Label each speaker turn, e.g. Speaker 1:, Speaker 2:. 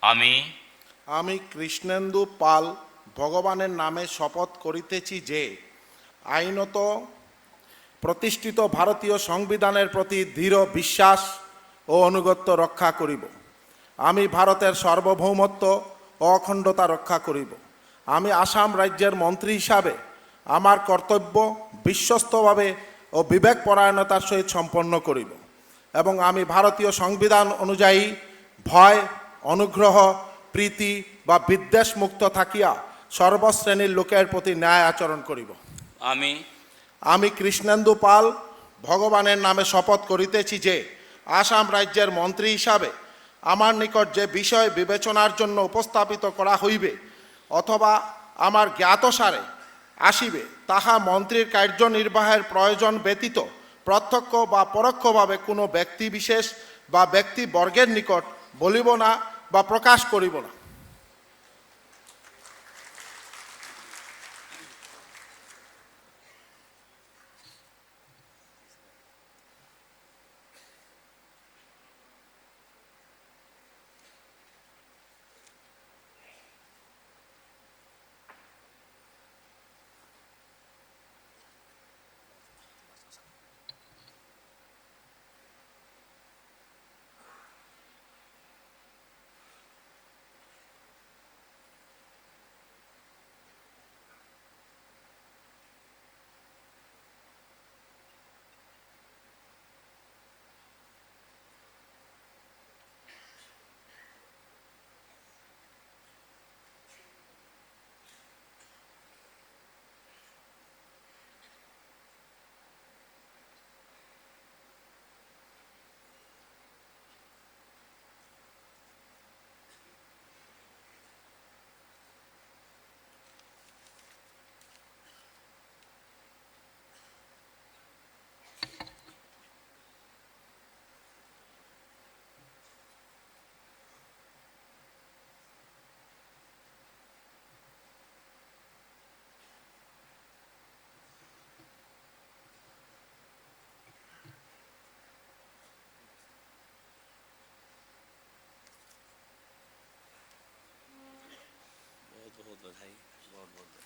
Speaker 1: আমি
Speaker 2: আমি কৃষ্ণেন্দু পাল ভগবানের নামে শপথ করিতেছি যে আইনত প্রতিষ্ঠিত ভারতীয় সংবিধানের প্রতি দৃঢ় বিশ্বাস ও আনুগত্য রক্ষা করিব। আমি ভারতের সার্বভৌমত্ব ও অখণ্ডতা রক্ষা করিব। আমি আসাম রাজ্যের মন্ত্রী হিসাবে আমার কর্তব্য বিশ্বস্তভাবে ও বিবেকপরায়ণতার সহিত সম্পন্ন করিব এবং আমি ভারতীয় সংবিধান অনুযায়ী ভয়, অনুগ্রহ, প্রীতি বা বিদ্বেষ মুক্ত থাকিয়া সর্বশ্রেণীর লোকের প্রতি ন্যায় আচরণ করিব।
Speaker 1: আমি
Speaker 2: আমি কৃষ্ণেন্দু পাল ভগবানের নামে শপথ করিতেছি যে আসাম রাজ্যের মন্ত্রী হিসাবে আমার নিকট যে বিষয় বিবেচনার জন্য উপস্থাপিত করা হইবে অথবা আমার জ্ঞাতসারে আসিবে তাহা মন্ত্রীর কার্যনির্বাহের প্রয়োজন ব্যতীত প্রত্যক্ষ বা পরোক্ষভাবে কোনো ব্যক্তিবিশেষ বা ব্যক্তিবর্গের নিকট বলিব না বা প্রকাশ করিব না।
Speaker 1: बहुत बहुत बधाई, बहुत बहुत